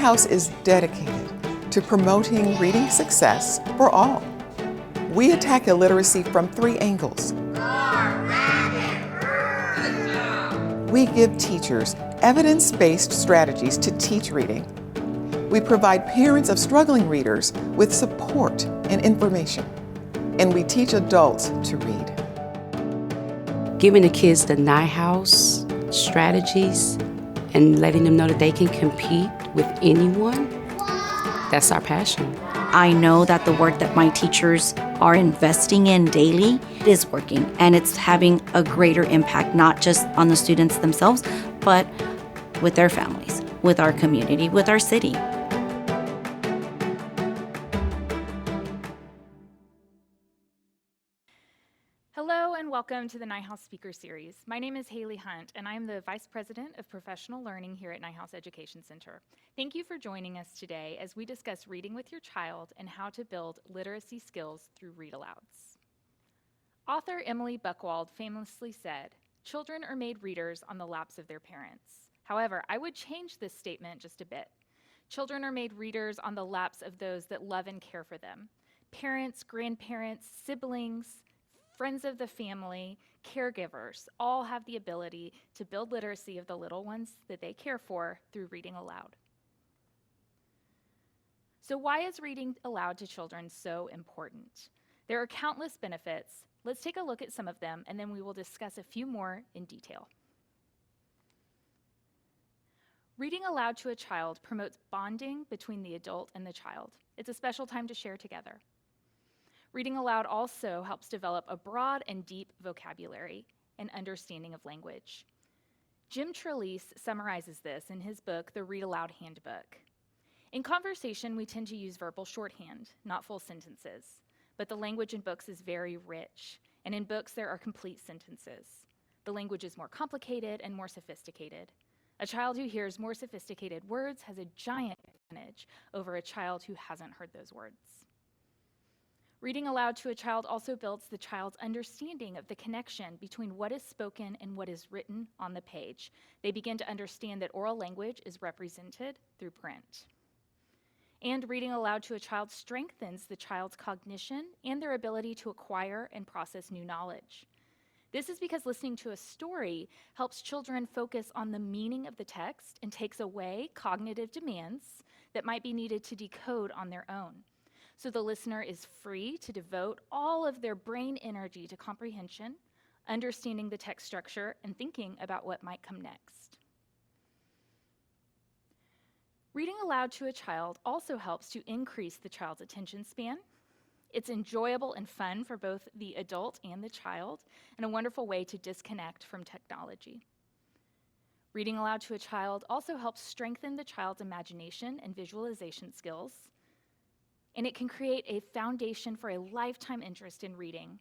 Neuhaus is dedicated to promoting reading success for all. We attack illiteracy from 3 angles. We give teachers evidence-based strategies to teach reading. We provide parents of struggling readers with support and information. And we teach adults to read. Giving the kids the Neuhaus strategies and letting them know that they can compete with anyone, that's our passion. I know that the work that my teachers are investing in daily is working, and it's having a greater impact, not just on the students themselves, but with their families, with our community, with our city. Hello and welcome to the Neuhaus Speaker Series. My name is Haley Hunt and I'm the Vice President of Professional Learning here at Neuhaus Education Center. Thank you for joining us today as we discuss reading with your child and how to build literacy skills through Read Alouds. Author Emily Buchwald famously said, "Children are made readers on the laps of their parents." However, I would change this statement just a bit. Children are made readers on the laps of those that love and care for them. Parents, grandparents, siblings, friends of the family, caregivers, all have the ability to build literacy of the little ones that they care for through reading aloud. So why is reading aloud to children so important? There are countless benefits. Let's take a look at some of them, and then we will discuss a few more in detail. Reading aloud to a child promotes bonding between the adult and the child. It's a special time to share together. Reading aloud also helps develop a broad and deep vocabulary and understanding of language. Jim Trelease summarizes this in his book, The Read Aloud Handbook. In conversation, we tend to use verbal shorthand, not full sentences, but the language in books is very rich, and in books there are complete sentences. The language is more complicated and more sophisticated. A child who hears more sophisticated words has a giant advantage over a child who hasn't heard those words. Reading aloud to a child also builds the child's understanding of the connection between what is spoken and what is written on the page. They begin to understand that oral language is represented through print. And reading aloud to a child strengthens the child's cognition and their ability to acquire and process new knowledge. This is because listening to a story helps children focus on the meaning of the text and takes away cognitive demands that might be needed to decode on their own. So the listener is free to devote all of their brain energy to comprehension, understanding the text structure, and thinking about what might come next. Reading aloud to a child also helps to increase the child's attention span. It's enjoyable and fun for both the adult and the child, and a wonderful way to disconnect from technology. Reading aloud to a child also helps strengthen the child's imagination and visualization skills, and it can create a foundation for a lifetime interest in reading.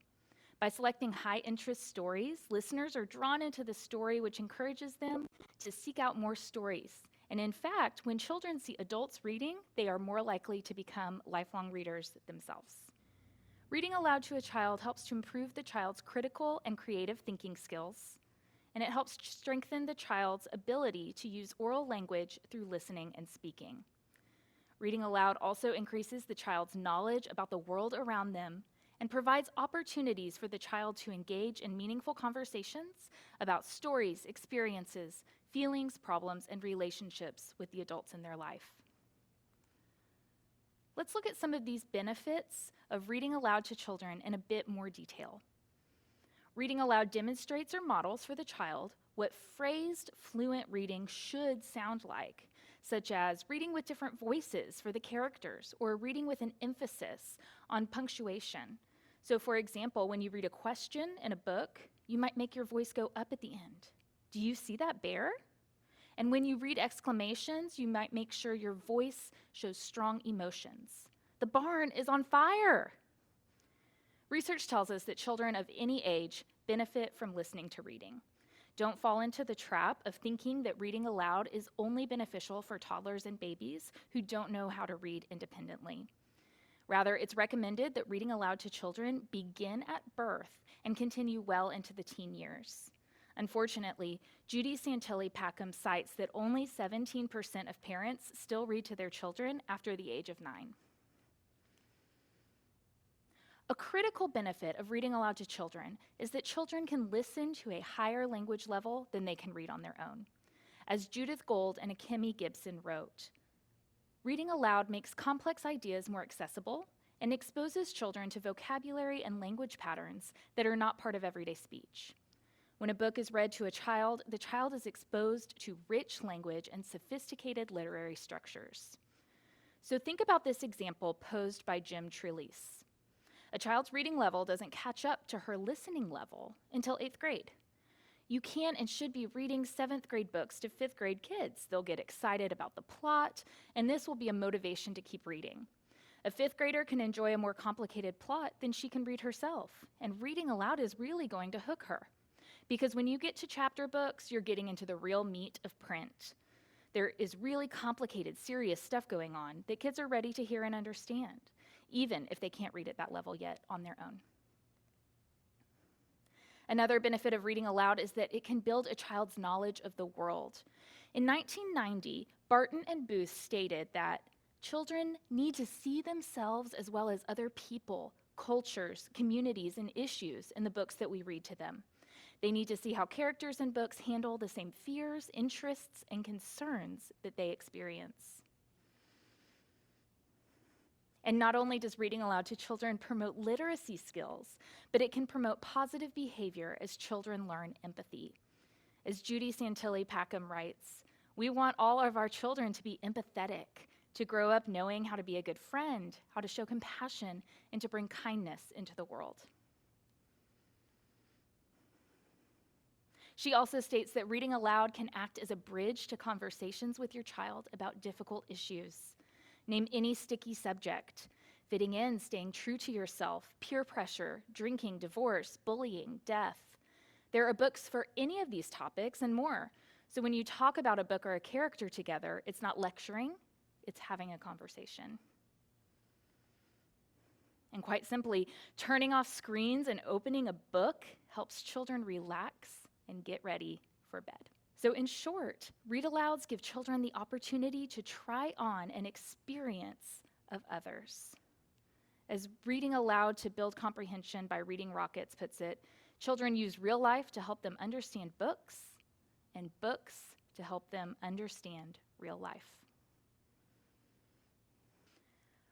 By selecting high-interest stories, listeners are drawn into the story, which encourages them to seek out more stories. And in fact, when children see adults reading, they are more likely to become lifelong readers themselves. Reading aloud to a child helps to improve the child's critical and creative thinking skills, and it helps strengthen the child's ability to use oral language through listening and speaking. Reading aloud also increases the child's knowledge about the world around them and provides opportunities for the child to engage in meaningful conversations about stories, experiences, feelings, problems, and relationships with the adults in their life. Let's look at some of these benefits of reading aloud to children in a bit more detail. Reading aloud demonstrates or models for the child what phrased, fluent reading should sound like, such as reading with different voices for the characters or reading with an emphasis on punctuation. So for example, when you read a question in a book, you might make your voice go up at the end. Do you see that bear? And when you read exclamations, you might make sure your voice shows strong emotions. The barn is on fire. Research tells us that children of any age benefit from listening to reading. Don't fall into the trap of thinking that reading aloud is only beneficial for toddlers and babies who don't know how to read independently. Rather, it's recommended that reading aloud to children begin at birth and continue well into the teen years. Unfortunately, Judy Santilli Packham cites that only 17% of parents still read to their children after the age of 9. A critical benefit of reading aloud to children is that children can listen to a higher language level than they can read on their own. As Judith Gold and Akemi Gibson wrote, reading aloud makes complex ideas more accessible and exposes children to vocabulary and language patterns that are not part of everyday speech. When a book is read to a child, the child is exposed to rich language and sophisticated literary structures. So think about this example posed by Jim Trelease. A child's reading level doesn't catch up to her listening level until 8th grade. You can and should be reading 7th grade books to 5th grade kids. They'll get excited about the plot, and this will be a motivation to keep reading. A 5th grader can enjoy a more complicated plot than she can read herself, and reading aloud is really going to hook her. Because when you get to chapter books, you're getting into the real meat of print. There is really complicated, serious stuff going on that kids are ready to hear and understand, even if they can't read at that level yet on their own. Another benefit of reading aloud is that it can build a child's knowledge of the world. In 1990, Barton and Booth stated that children need to see themselves as well as other people, cultures, communities, and issues in the books that we read to them. They need to see how characters in books handle the same fears, interests, and concerns that they experience. And not only does reading aloud to children promote literacy skills, but it can promote positive behavior as children learn empathy. As Judy Santilli Packham writes, we want all of our children to be empathetic, to grow up knowing how to be a good friend, how to show compassion, and to bring kindness into the world. She also states that reading aloud can act as a bridge to conversations with your child about difficult issues. Name any sticky subject: fitting in, staying true to yourself, peer pressure, drinking, divorce, bullying, death. There are books for any of these topics and more. So when you talk about a book or a character together, it's not lecturing, it's having a conversation. And quite simply, turning off screens and opening a book helps children relax and get ready for bed. So in short, read alouds give children the opportunity to try on an experience of others. As Reading Aloud to Build Comprehension by Reading Rockets puts it, children use real life to help them understand books, and books to help them understand real life.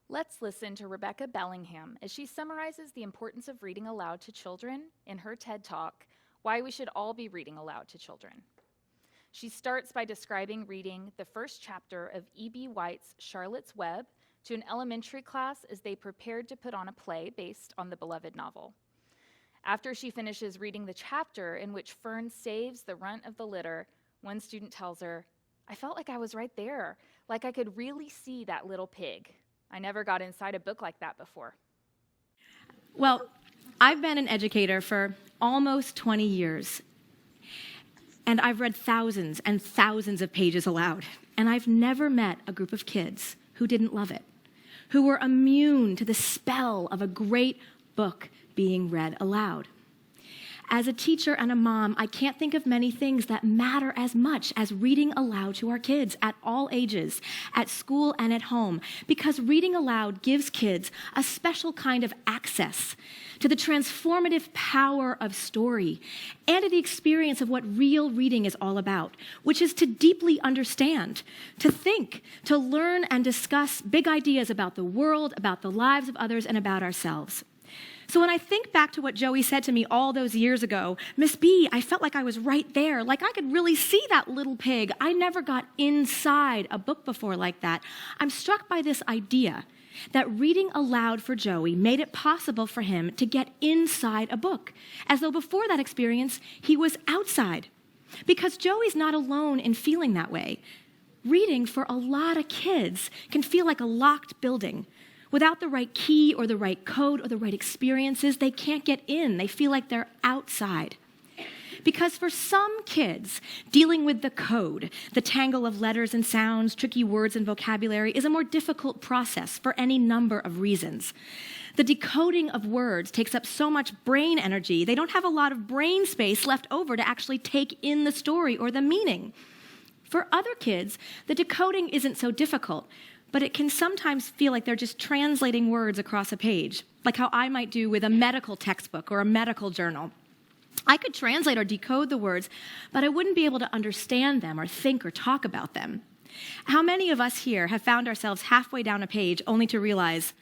Let's listen to Rebecca Bellingham as she summarizes the importance of reading aloud to children in her TED Talk, Why We Should All Be Reading Aloud to Children. She starts by describing reading the first chapter of E.B. White's Charlotte's Web to an elementary class as they prepared to put on a play based on the beloved novel. After she finishes reading the chapter in which Fern saves the runt of the litter, one student tells her, "I felt like I was right there, like I could really see that little pig. I never got inside a book like that before." Well, I've been an educator for almost 20 years, and I've read thousands and thousands of pages aloud, and I've never met a group of kids who didn't love it, who were immune to the spell of a great book being read aloud. As a teacher and a mom, I can't think of many things that matter as much as reading aloud to our kids at all ages, at school and at home, because reading aloud gives kids a special kind of access to the transformative power of story and to the experience of what real reading is all about, which is to deeply understand, to think, to learn and discuss big ideas about the world, about the lives of others, and about ourselves. So when I think back to what Joey said to me all those years ago, Miss B, I felt like I was right there, like I could really see that little pig. I never got inside a book before like that. I'm struck by this idea that reading aloud for Joey made it possible for him to get inside a book, as though before that experience, he was outside. Because Joey's not alone in feeling that way. Reading for a lot of kids can feel like a locked building. Without the right key or the right code or the right experiences, they can't get in. They feel like they're outside. Because for some kids, dealing with the code, the tangle of letters and sounds, tricky words and vocabulary, is a more difficult process for any number of reasons. The decoding of words takes up so much brain energy, they don't have a lot of brain space left over to actually take in the story or the meaning. For other kids, the decoding isn't so difficult, but it can sometimes feel like they're just translating words across a page, like how I might do with a medical textbook or a medical journal. I could translate or decode the words, but I wouldn't be able to understand them or think or talk about them. How many of us here have found ourselves halfway down a page only to realize,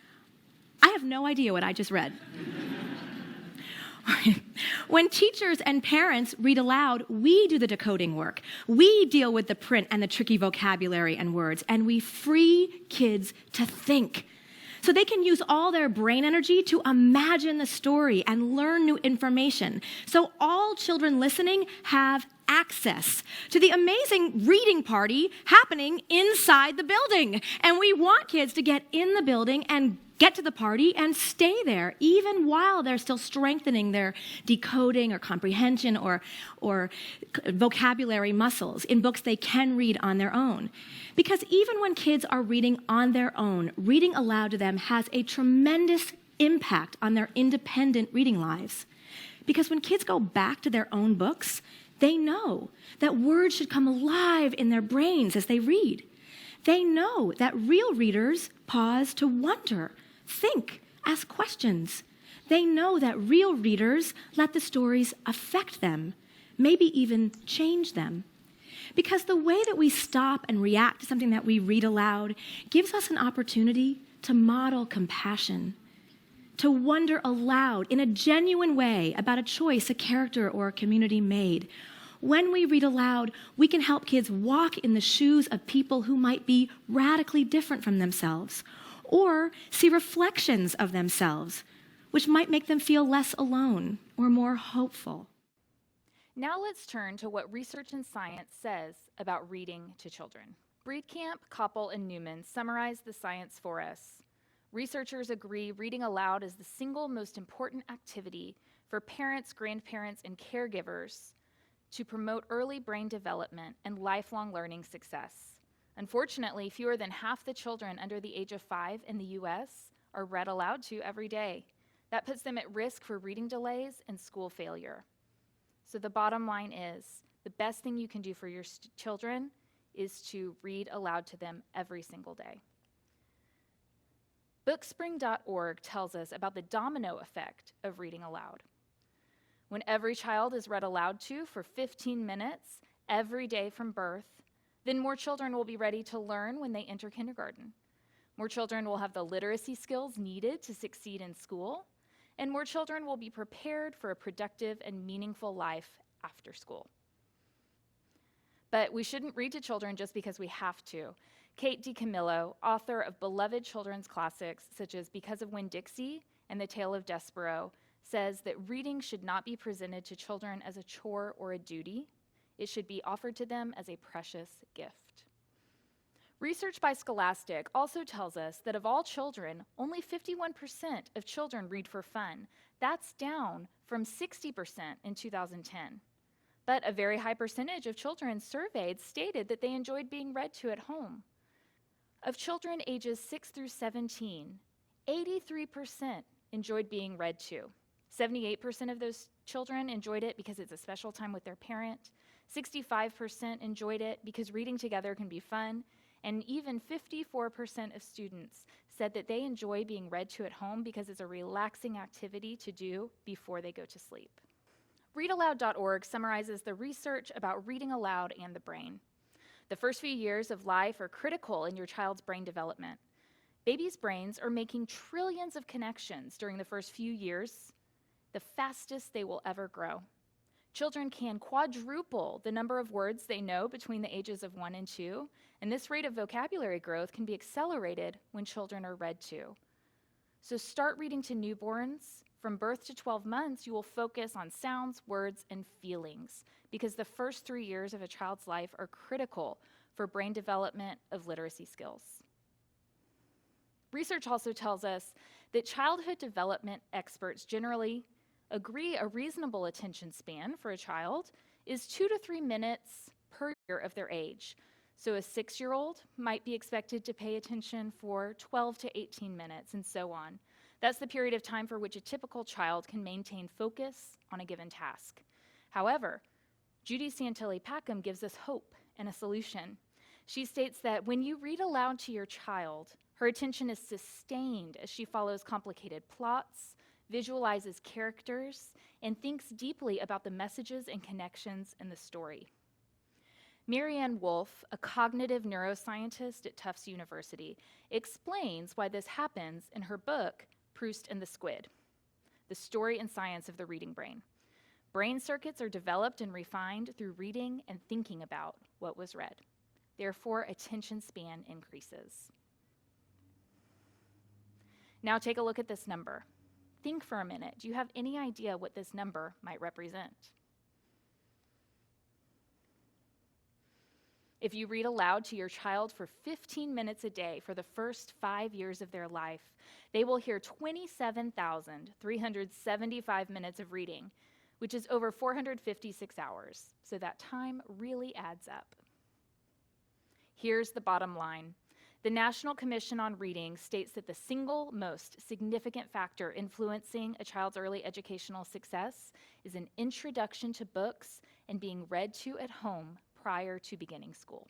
I have no idea what I just read? When teachers and parents read aloud, we do the decoding work. We deal with the print and the tricky vocabulary and words, and we free kids to think. So they can use all their brain energy to imagine the story and learn new information. So all children listening have access to the amazing reading party happening inside the building. And we want kids to get in the building and get to the party and stay there, even while they're still strengthening their decoding or comprehension or vocabulary muscles in books they can read on their own. Because even when kids are reading on their own, reading aloud to them has a tremendous impact on their independent reading lives. Because when kids go back to their own books, they know that words should come alive in their brains as they read. They know that real readers pause to wonder, think, ask questions. They know that real readers let the stories affect them, maybe even change them. Because the way that we stop and react to something that we read aloud gives us an opportunity to model compassion, to wonder aloud in a genuine way about a choice a character or a community made. When we read aloud, we can help kids walk in the shoes of people who might be radically different from themselves, or see reflections of themselves, which might make them feel less alone or more hopeful. Now let's turn to what research and science says about reading to children. Breedkamp, Koppel, and Newman summarize the science for us. Researchers agree reading aloud is the single most important activity for parents, grandparents, and caregivers to promote early brain development and lifelong learning success. Unfortunately, fewer than half the children under the age of 5 in the US are read aloud to every day. That puts them at risk for reading delays and school failure. So the bottom line is, the best thing you can do for your children is to read aloud to them every single day. Bookspring.org tells us about the domino effect of reading aloud. When every child is read aloud to for 15 minutes every day from birth, then more children will be ready to learn when they enter kindergarten. More children will have the literacy skills needed to succeed in school, and more children will be prepared for a productive and meaningful life after school. But we shouldn't read to children just because we have to. Kate DiCamillo, author of beloved children's classics such as Because of Winn-Dixie and The Tale of Despero, says that reading should not be presented to children as a chore or a duty. It should be offered to them as a precious gift. Research by Scholastic also tells us that of all children, only 51% of children read for fun. That's down from 60% in 2010. But a very high percentage of children surveyed stated that they enjoyed being read to at home. Of children ages 6 through 17, 83% enjoyed being read to. 78% of those children enjoyed it because it's a special time with their parent. 65% enjoyed it because reading together can be fun. And even 54% of students said that they enjoy being read to at home because it's a relaxing activity to do before they go to sleep. ReadAloud.org summarizes the research about reading aloud and the brain. The first few years of life are critical in your child's brain development. Babies' brains are making trillions of connections during the first few years, the fastest they will ever grow. Children can quadruple the number of words they know between the ages of 1 and 2, and this rate of vocabulary growth can be accelerated when children are read to. So start reading to newborns. From birth to 12 months, you will focus on sounds, words, and feelings, because the first 3 years of a child's life are critical for brain development of literacy skills. Research also tells us that childhood development experts generally agree a reasonable attention span for a child is 2 to 3 minutes per year of their age. So a 6-year-old might be expected to pay attention for 12 to 18 minutes and so on. That's the period of time for which a typical child can maintain focus on a given task. However, Judy Santilli Packham gives us hope and a solution. She states that when you read aloud to your child, her attention is sustained as she follows complicated plots, visualizes characters, and thinks deeply about the messages and connections in the story. Marianne Wolf, a cognitive neuroscientist at Tufts University, explains why this happens in her book, Proust and the Squid, The Story and Science of the Reading Brain. Brain circuits are developed and refined through reading and thinking about what was read. Therefore, attention span increases. Now take a look at this number. Think for a minute. Do you have any idea what this number might represent? If you read aloud to your child for 15 minutes a day for the first 5 years of their life, they will hear 27,375 minutes of reading, which is over 456 hours. So that time really adds up. Here's the bottom line. The National Commission on Reading states that the single most significant factor influencing a child's early educational success is an introduction to books and being read to at home prior to beginning school.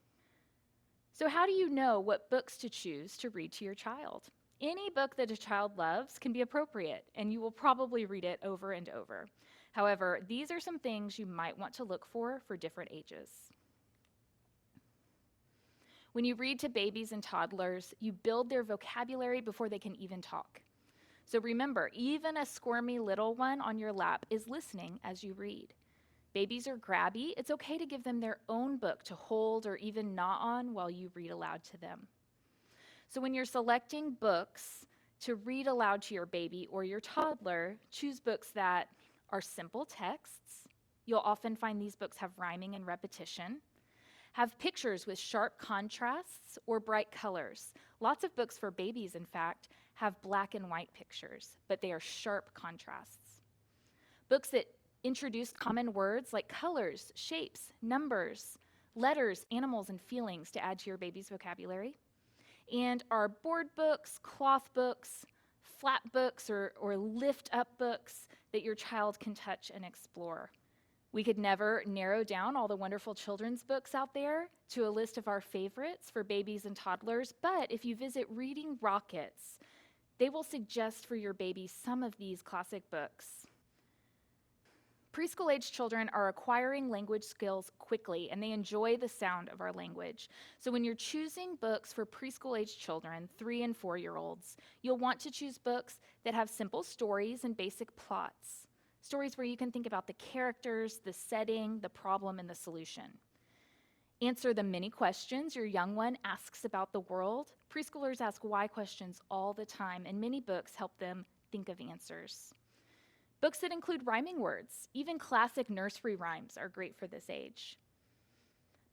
So how do you know what books to choose to read to your child? Any book that a child loves can be appropriate, and you will probably read it over and over. However, these are some things you might want to look for different ages. When you read to babies and toddlers, you build their vocabulary before they can even talk. So remember, even a squirmy little one on your lap is listening as you read. Babies are grabby. It's okay to give them their own book to hold or even gnaw on while you read aloud to them. So when you're selecting books to read aloud to your baby or your toddler, choose books that are simple texts. You'll often find these books have rhyming and repetition. Have pictures with sharp contrasts or bright colors. Lots of books for babies, in fact, have black and white pictures, but they are sharp contrasts. Books that introduce common words like colors, shapes, numbers, letters, animals, and feelings to add to your baby's vocabulary. And are board books, cloth books, flat books, or lift-up books that your child can touch and explore. We could never narrow down all the wonderful children's books out there to a list of our favorites for babies and toddlers, but if you visit Reading Rockets, they will suggest for your baby some of these classic books. Preschool-age children are acquiring language skills quickly, and they enjoy the sound of our language. So when you're choosing books for preschool-age children, 3- and 4-year-olds, you'll want to choose books that have simple stories and basic plots. Stories where you can think about the characters, the setting, the problem, and the solution. Answer the many questions your young one asks about the world. Preschoolers ask why questions all the time, and many books help them think of answers. Books that include rhyming words, even classic nursery rhymes, are great for this age.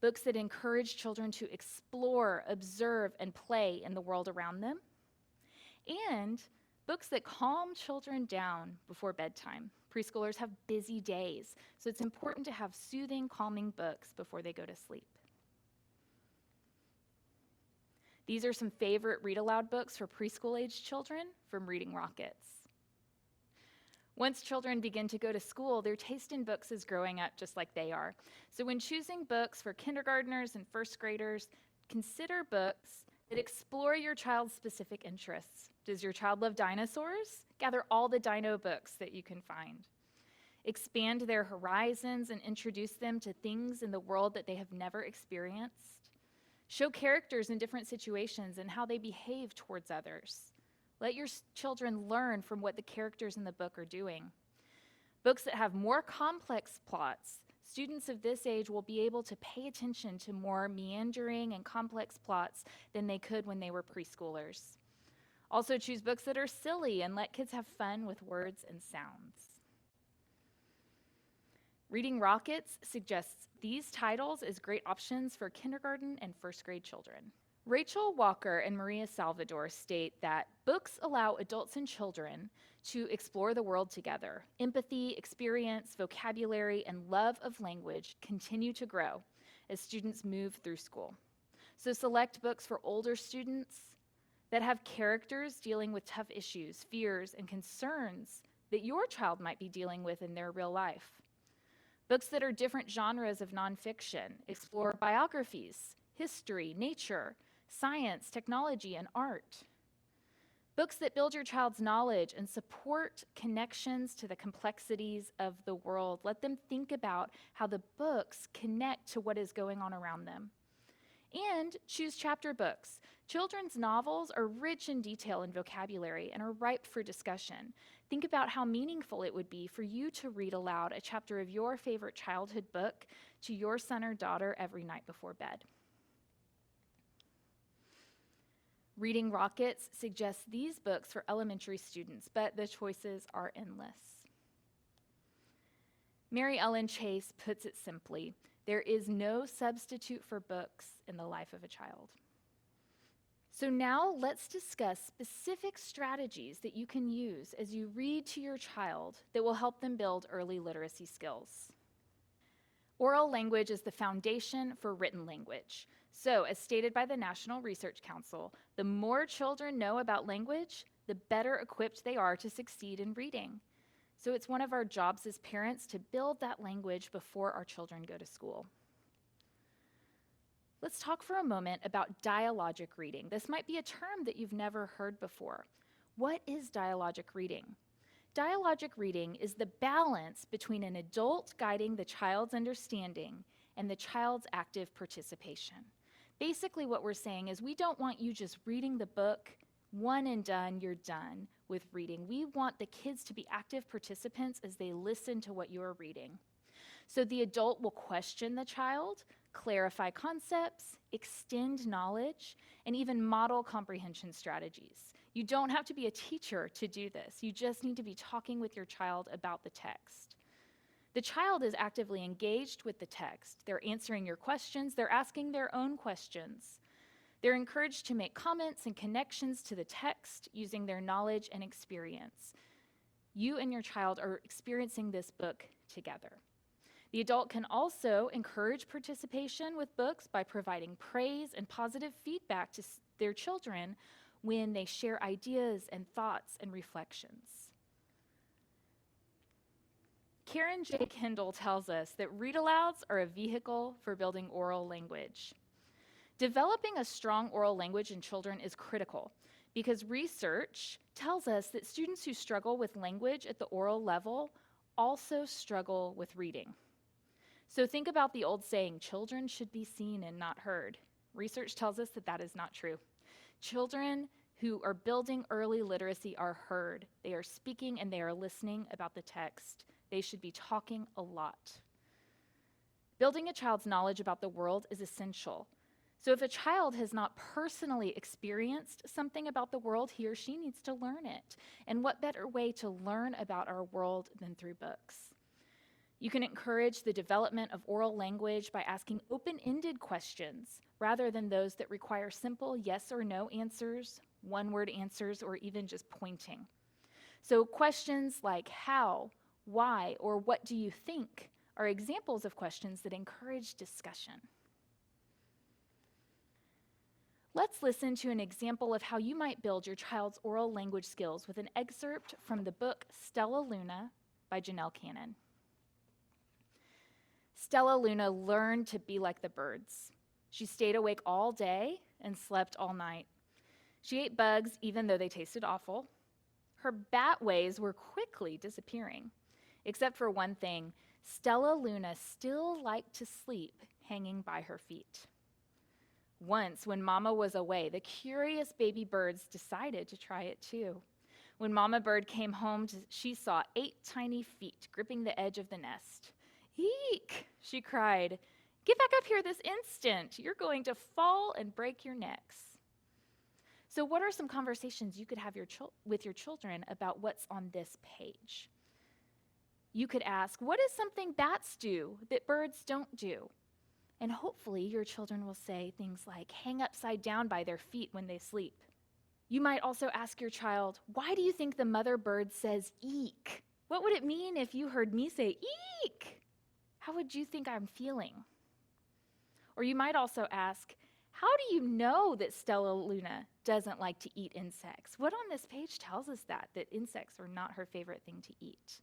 Books that encourage children to explore, observe, and play in the world around them. And books that calm children down before bedtime. Preschoolers have busy days, so it's important to have soothing, calming books before they go to sleep. These are some favorite read-aloud books for preschool-age children from Reading Rockets. Once children begin to go to school, their taste in books is growing up just like they are. So when choosing books for kindergartners and first graders, consider books that explore your child's specific interests. Does your child love dinosaurs? Gather all the dino books that you can find. Expand their horizons and introduce them to things in the world that they have never experienced. Show characters in different situations and how they behave towards others. Let your children learn from what the characters in the book are doing. Books that have more complex plots, students of this age will be able to pay attention to more meandering and complex plots than they could when they were preschoolers. Also choose books that are silly and let kids have fun with words and sounds. Reading Rockets suggests these titles as great options for kindergarten and first grade children. Rachel Walker and Maria Salvador state that books allow adults and children to explore the world together. Empathy, experience, vocabulary, and love of language continue to grow as students move through school. So select books for older students that have characters dealing with tough issues, fears, and concerns that your child might be dealing with in their real life. Books that are different genres of nonfiction, explore biographies, history, nature, science, technology, and art. Books that build your child's knowledge and support connections to the complexities of the world. Let them think about how the books connect to what is going on around them. And choose chapter books. Children's novels are rich in detail and vocabulary and are ripe for discussion. Think about how meaningful it would be for you to read aloud a chapter of your favorite childhood book to your son or daughter every night before bed. Reading Rockets suggests these books for elementary students, but the choices are endless. Mary Ellen Chase puts it simply, there is no substitute for books in the life of a child. So now let's discuss specific strategies that you can use as you read to your child that will help them build early literacy skills. Oral language is the foundation for written language. So, as stated by the National Research Council, the more children know about language, the better equipped they are to succeed in reading. So it's one of our jobs as parents to build that language before our children go to school. Let's talk for a moment about dialogic reading. This might be a term that you've never heard before. What is dialogic reading? Dialogic reading is the balance between an adult guiding the child's understanding and the child's active participation. Basically, what we're saying is we don't want you just reading the book, one and done, you're done with reading. We want the kids to be active participants as they listen to what you're reading. So the adult will question the child, clarify concepts, extend knowledge, and even model comprehension strategies. You don't have to be a teacher to do this. You just need to be talking with your child about the text. The child is actively engaged with the text. They're answering your questions. They're asking their own questions. They're encouraged to make comments and connections to the text using their knowledge and experience. You and your child are experiencing this book together. The adult can also encourage participation with books by providing praise and positive feedback to their children when they share ideas and thoughts and reflections. Karen J. Kendall tells us that read-alouds are a vehicle for building oral language. Developing a strong oral language in children is critical because research tells us that students who struggle with language at the oral level also struggle with reading. So think about the old saying, children should be seen and not heard. Research tells us that that is not true. Children who are building early literacy are heard. They are speaking and they are listening about the text. They should be talking a lot. Building a child's knowledge about the world is essential. So if a child has not personally experienced something about the world, he or she needs to learn it. And what better way to learn about our world than through books? You can encourage the development of oral language by asking open-ended questions rather than those that require simple yes or no answers, one-word answers, or even just pointing. So questions like how, why, or what do you think are examples of questions that encourage discussion. Let's listen to an example of how you might build your child's oral language skills with an excerpt from the book Stella Luna by Janelle Cannon. Stella Luna learned to be like the birds. She stayed awake all day and slept all night. She ate bugs even though they tasted awful. Her bat ways were quickly disappearing. Except for one thing, Stella Luna still liked to sleep hanging by her feet. Once, when Mama was away, the curious baby birds decided to try it too. When Mama Bird came home, she saw 8 tiny feet gripping the edge of the nest. "Eek!" she cried. "Get back up here this instant. You're going to fall and break your necks." So what are some conversations you could have with your children about what's on this page? You could ask, what is something bats do that birds don't do? And hopefully your children will say things like hang upside down by their feet when they sleep. You might also ask your child, why do you think the mother bird says eek? What would it mean if you heard me say eek? How would you think I'm feeling? Or you might also ask, How do you know that Stella Luna doesn't like to eat insects? What on this page tells us that insects are not her favorite thing to eat?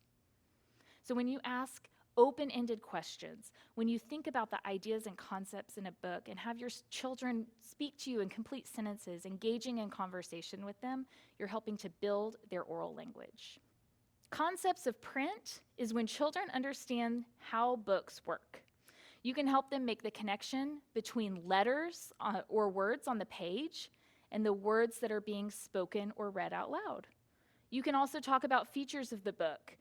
So when you ask open-ended questions, when you think about the ideas and concepts in a book and have your children speak to you in complete sentences, engaging in conversation with them, you're helping to build their oral language. Concepts of print is when children understand how books work. You can help them make the connection between letters or words on the page and the words that are being spoken or read out loud. You can also talk about features of the book,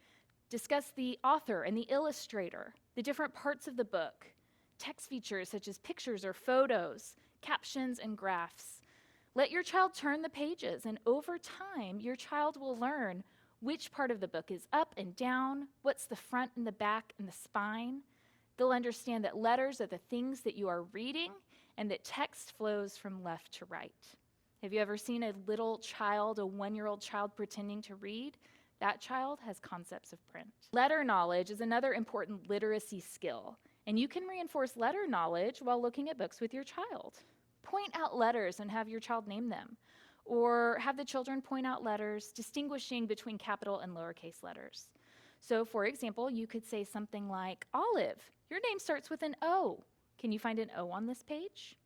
discuss the author and the illustrator, the different parts of the book, text features such as pictures or photos, captions and graphs. Let your child turn the pages, and over time, your child will learn which part of the book is up and down, what's the front and the back and the spine. They'll understand that letters are the things that you are reading and that text flows from left to right. Have you ever seen a little child, a 1-year-old child pretending to read? That child has concepts of print. Letter knowledge is another important literacy skill, and you can reinforce letter knowledge while looking at books with your child. Point out letters and have your child name them, or have the children point out letters, distinguishing between capital and lowercase letters. So, for example, you could say something like, Olive, your name starts with an O. Can you find an O on this page?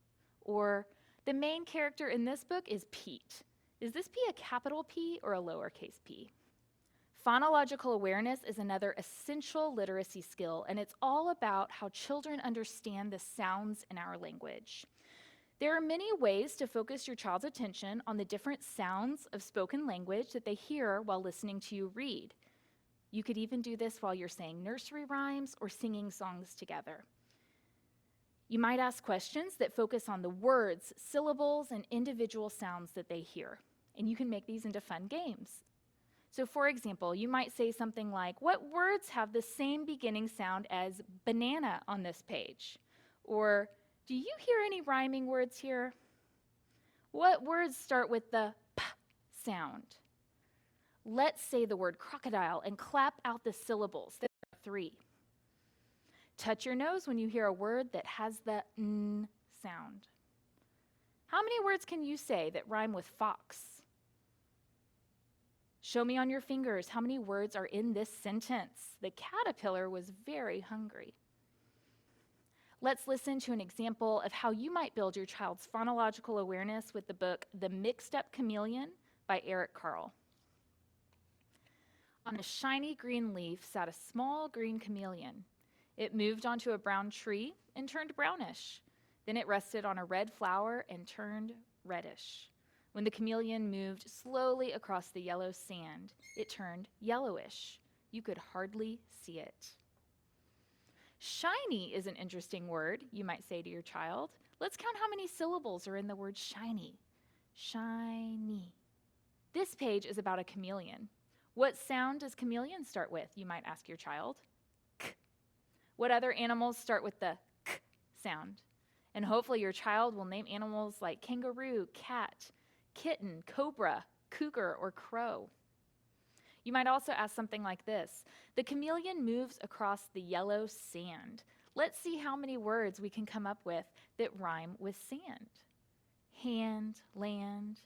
Or, the main character in this book is Pete. Is this P a capital P or a lowercase p? Phonological awareness is another essential literacy skill, and it's all about how children understand the sounds in our language. There are many ways to focus your child's attention on the different sounds of spoken language that they hear while listening to you read. You could even do this while you're saying nursery rhymes or singing songs together. You might ask questions that focus on the words, syllables, and individual sounds that they hear, and you can make these into fun games. So for example, you might say something like, what words have the same beginning sound as banana on this page? Or, do you hear any rhyming words here? What words start with the p sound? Let's say the word crocodile and clap out the syllables. There are 3. Touch your nose when you hear a word that has the n sound. How many words can you say that rhyme with fox? Show me on your fingers how many words are in this sentence. The caterpillar was very hungry. Let's listen to an example of how you might build your child's phonological awareness with the book The Mixed Up Chameleon by Eric Carle. On a shiny green leaf sat a small green chameleon. It moved onto a brown tree and turned brownish. Then it rested on a red flower and turned reddish. When the chameleon moved slowly across the yellow sand, it turned yellowish. You could hardly see it. Shiny is an interesting word, you might say to your child. Let's count how many syllables are in the word shiny. Shiny. This page is about a chameleon. What sound does chameleon start with, you might ask your child? K. What other animals start with the k sound? And hopefully your child will name animals like kangaroo, cat, kitten, cobra, cougar, or crow. You might also ask something like this. The chameleon moves across the yellow sand. Let's see how many words we can come up with that rhyme with sand. Hand, land,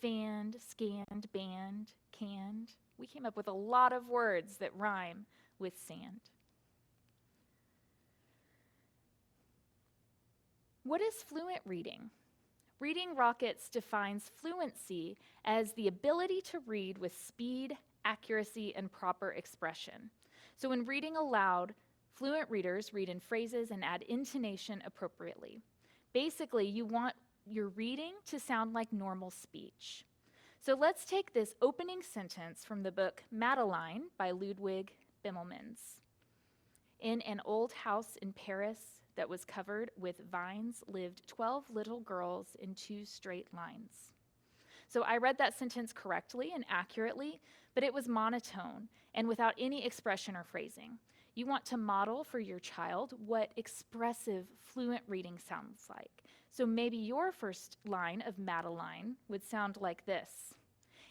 fanned, scanned, band, canned. We came up with a lot of words that rhyme with sand. What is fluent reading? Reading Rockets defines fluency as the ability to read with speed, accuracy, and proper expression. So when reading aloud, fluent readers read in phrases and add intonation appropriately. Basically, you want your reading to sound like normal speech. So let's take this opening sentence from the book Madeline by Ludwig Bimmelmans. In an old house in Paris that was covered with vines lived 12 little girls in 2 straight lines. So I read that sentence correctly and accurately, but it was monotone and without any expression or phrasing. You want to model for your child what expressive, fluent reading sounds like. So maybe your first line of Madeline would sound like this.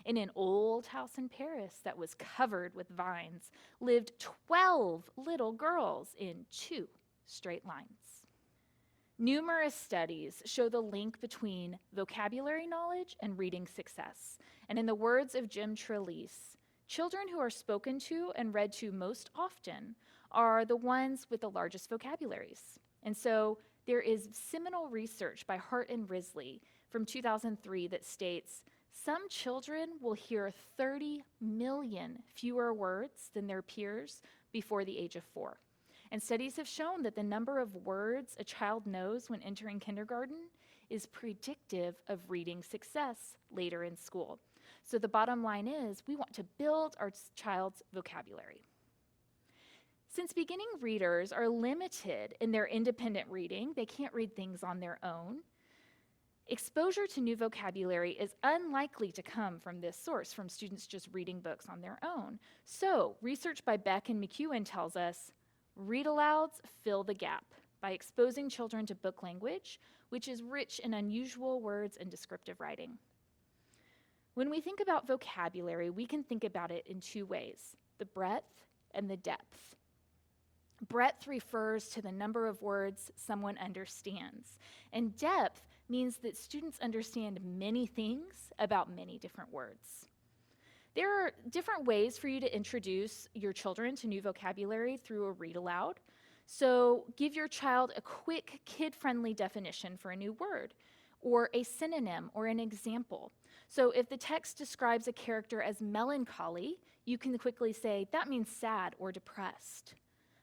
In an old house in Paris that was covered with vines lived 12 little girls in 2 straight lines. Numerous studies show the link between vocabulary knowledge and reading success. And in the words of Jim Trelease, children who are spoken to and read to most often are the ones with the largest vocabularies. And so there is seminal research by Hart and Risley from 2003 that states some children will hear 30 million fewer words than their peers before the age of 4. And studies have shown that the number of words a child knows when entering kindergarten is predictive of reading success later in school. So the bottom line is we want to build our child's vocabulary. Since beginning readers are limited in their independent reading, they can't read things on their own, exposure to new vocabulary is unlikely to come from this source, from students just reading books on their own. So research by Beck and McEwen tells us read alouds fill the gap by exposing children to book language, which is rich in unusual words and descriptive writing. When we think about vocabulary, we can think about it in two ways, the breadth and the depth. Breadth refers to the number of words someone understands, and depth means that students understand many things about many different words. There are different ways for you to introduce your children to new vocabulary through a read aloud. So give your child a quick, kid-friendly definition for a new word, or a synonym or an example. So if the text describes a character as melancholy, you can quickly say, that means sad or depressed.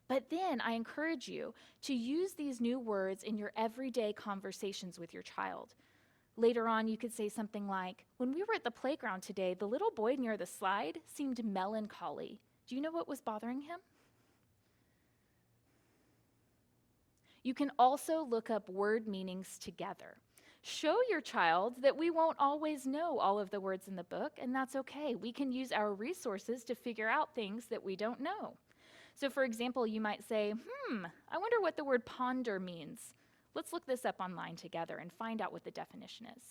But then I encourage you to use these new words in your everyday conversations with your child. Later on, you could say something like, when we were at the playground today, the little boy near the slide seemed melancholy. Do you know what was bothering him? You can also look up word meanings together. Show your child that we won't always know all of the words in the book, and that's okay. We can use our resources to figure out things that we don't know. So for example, you might say, I wonder what the word ponder means. Let's look this up online together and find out what the definition is.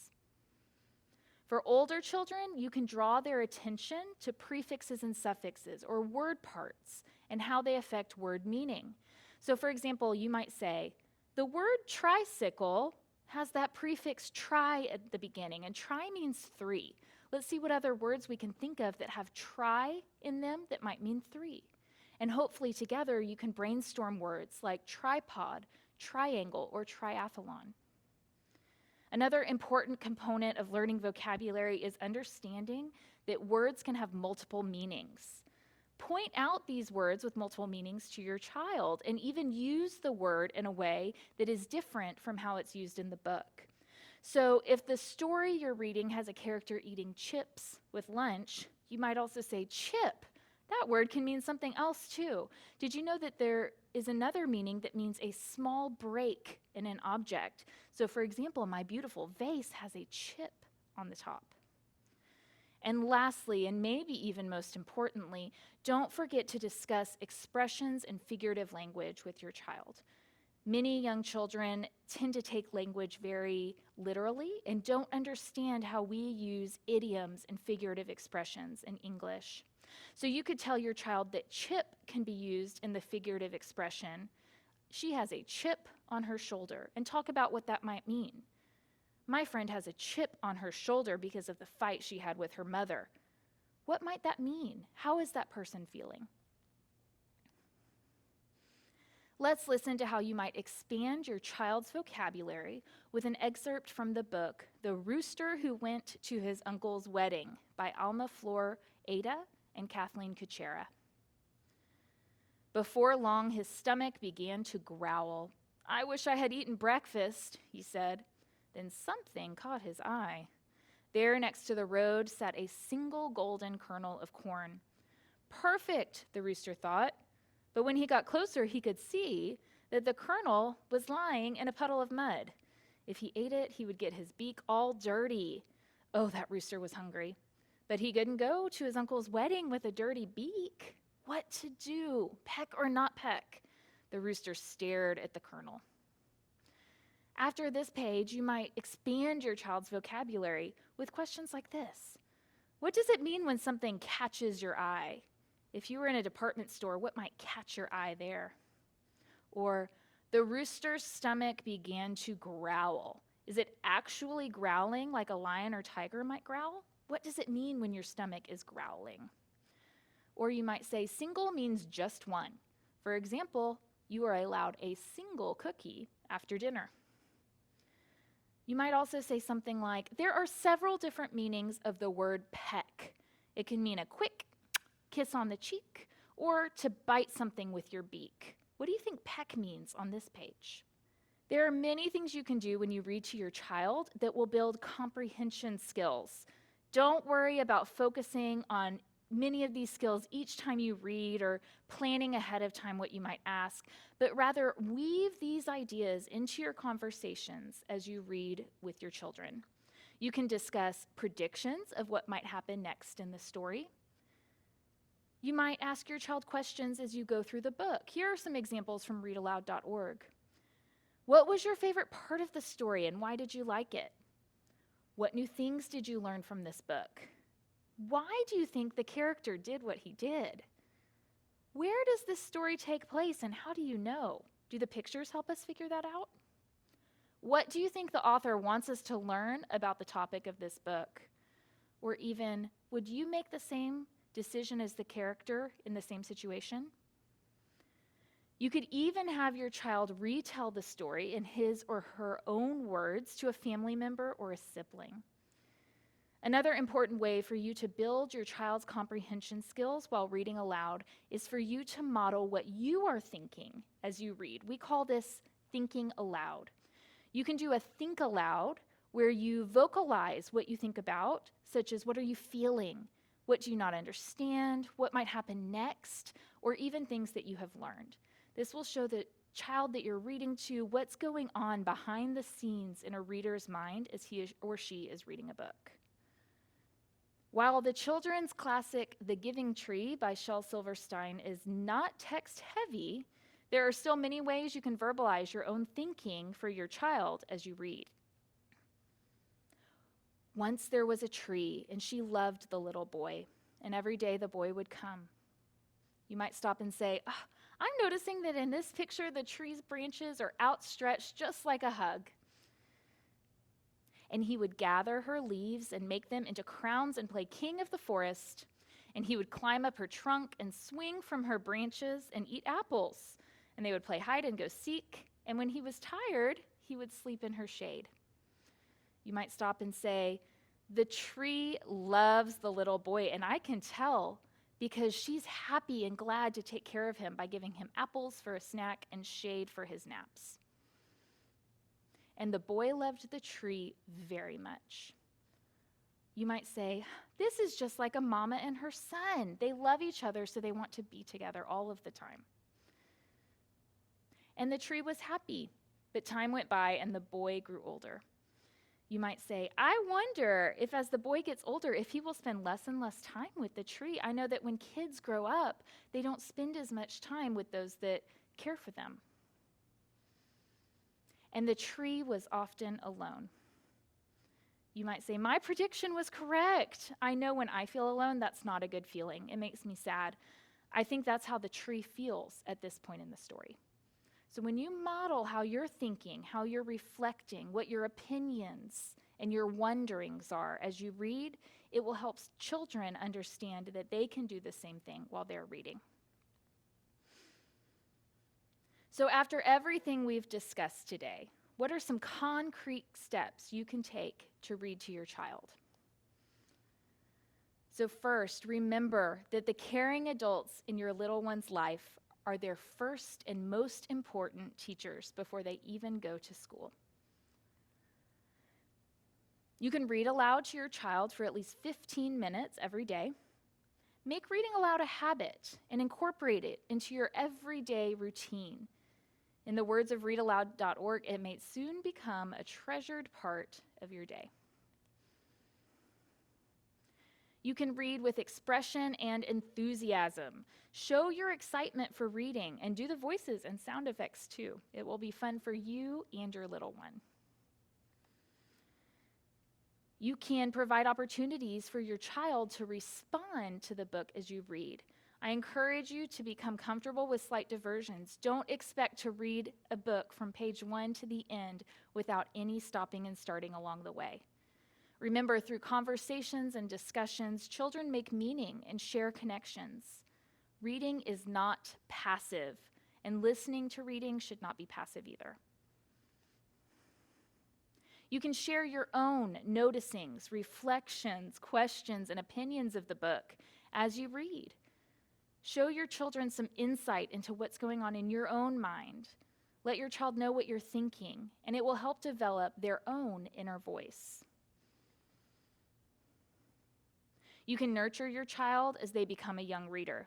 For older children, you can draw their attention to prefixes and suffixes or word parts and how they affect word meaning. So for example, you might say, the word tricycle has that prefix tri at the beginning, and tri means 3. Let's see what other words we can think of that have tri in them that might mean 3. And hopefully together you can brainstorm words like tripod, triangle, or triathlon. Another important component of learning vocabulary is understanding that words can have multiple meanings. Point out these words with multiple meanings to your child and even use the word in a way that is different from how it's used in the book. So if the story you're reading has a character eating chips with lunch, you might also say chip. That word can mean something else too. Did you know that there is another meaning that means a small break in an object? So for example, my beautiful vase has a chip on the top. And lastly, and maybe even most importantly, don't forget to discuss expressions and figurative language with your child. Many young children tend to take language very literally and don't understand how we use idioms and figurative expressions in English. So you could tell your child that chip can be used in the figurative expression, she has a chip on her shoulder, and talk about what that might mean. My friend has a chip on her shoulder because of the fight she had with her mother. What might that mean? How is that person feeling? Let's listen to how you might expand your child's vocabulary with an excerpt from the book, The Rooster Who Went to His Uncle's Wedding by Alma Flor Ada and Kathleen Kuchera. Before long, his stomach began to growl. I wish I had eaten breakfast, he said. Then something caught his eye. There next to the road sat a single golden kernel of corn. Perfect, the rooster thought. But when he got closer, he could see that the kernel was lying in a puddle of mud. If he ate it, he would get his beak all dirty. Oh, that rooster was hungry. But he couldn't go to his uncle's wedding with a dirty beak. What to do? Peck or not peck? The rooster stared at the kernel. After this page, you might expand your child's vocabulary with questions like this. What does it mean when something catches your eye? If you were in a department store, what might catch your eye there? Or, The rooster's stomach began to growl. Is it actually growling like a lion or tiger might growl? What does it mean when your stomach is growling? Or you might say single means just one. For example, you are allowed a single cookie after dinner. You might also say something like, there are several different meanings of the word peck. It can mean a quick kiss on the cheek or to bite something with your beak. What do you think peck means on this page? There are many things you can do when you read to your child that will build comprehension skills. Don't worry about focusing on many of these skills each time you read or planning ahead of time what you might ask, but rather weave these ideas into your conversations as you read with your children. You can discuss predictions of what might happen next in the story. You might ask your child questions as you go through the book. Here are some examples from readaloud.org. What was your favorite part of the story and why did you like it? What new things did you learn from this book? Why do you think the character did what he did? Where does this story take place and how do you know? Do the pictures help us figure that out? What do you think the author wants us to learn about the topic of this book? Or even, would you make the same decision as the character in the same situation? You could even have your child retell the story in his or her own words to a family member or a sibling. Another important way for you to build your child's comprehension skills while reading aloud is for you to model what you are thinking as you read. We call this thinking aloud. You can do a think aloud where you vocalize what you think about, such as what are you feeling, what do you not understand, what might happen next, or even things that you have learned. This will show the child that you're reading to what's going on behind the scenes in a reader's mind as he or she is reading a book. While the children's classic The Giving Tree by Shel Silverstein is not text-heavy, there are still many ways you can verbalize your own thinking for your child as you read. Once there was a tree, and she loved the little boy, and every day the boy would come. You might stop and say, I'm noticing that in this picture the tree's branches are outstretched just like a hug. And he would gather her leaves and make them into crowns and play king of the forest. And he would climb up her trunk and swing from her branches and eat apples. And they would play hide and go seek. And when he was tired, he would sleep in her shade. You might stop and say, the tree loves the little boy, and I can tell because she's happy and glad to take care of him by giving him apples for a snack and shade for his naps. And the boy loved the tree very much. You might say, this is just like a mama and her son. They love each other, so they want to be together all of the time. And the tree was happy, but time went by and the boy grew older. You might say, I wonder if as the boy gets older, if he will spend less and less time with the tree. I know that when kids grow up, they don't spend as much time with those that care for them. And the tree was often alone. You might say, my prediction was correct. I know when I feel alone, that's not a good feeling. It makes me sad. I think that's how the tree feels at this point in the story. So when you model how you're thinking, how you're reflecting, what your opinions and your wonderings are as you read, it will help children understand that they can do the same thing while they're reading. So after everything we've discussed today, what are some concrete steps you can take to read to your child? So first, remember that the caring adults in your little one's life are their first and most important teachers before they even go to school. You can read aloud to your child for at least 15 minutes every day. Make reading aloud a habit and incorporate it into your everyday routine. In the words of readaloud.org, it may soon become a treasured part of your day. You can read with expression and enthusiasm. Show your excitement for reading and do the voices and sound effects too. It will be fun for you and your little one. You can provide opportunities for your child to respond to the book as you read. I encourage you to become comfortable with slight diversions. Don't expect to read a book from page 1 to the end without any stopping and starting along the way. Remember, through conversations and discussions, children make meaning and share connections. Reading is not passive, and listening to reading should not be passive either. You can share your own noticings, reflections, questions, and opinions of the book as you read. Show your children some insight into what's going on in your own mind. Let your child know what you're thinking, and it will help develop their own inner voice. You can nurture your child as they become a young reader.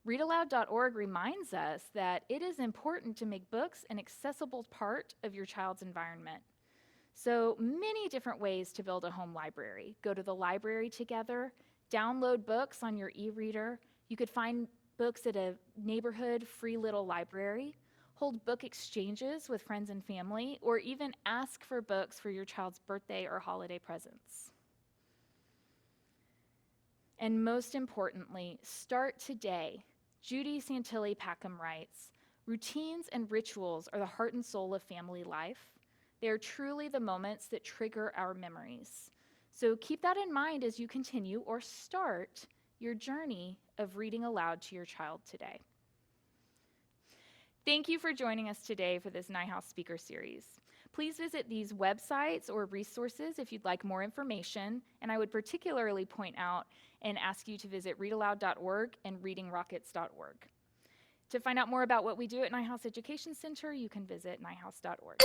ReadAloud.org reminds us that it is important to make books an accessible part of your child's environment. So many different ways to build a home library. Go to the library together, download books on your e-reader. You could find books at a neighborhood free little library, hold book exchanges with friends and family, or even ask for books for your child's birthday or holiday presents. And most importantly, start today. Judy Santilli Packham writes, "Routines and rituals are the heart and soul of family life. They are truly the moments that trigger our memories. So keep that in mind as you continue or start your journey of reading aloud to your child today." Thank you for joining us today for this Neuhaus speaker series. Please visit these websites or resources if you'd like more information, and I would particularly point out and ask you to visit readaloud.org and readingrockets.org. To find out more about what we do at Neuhaus Education Center, you can visit neuhaus.org.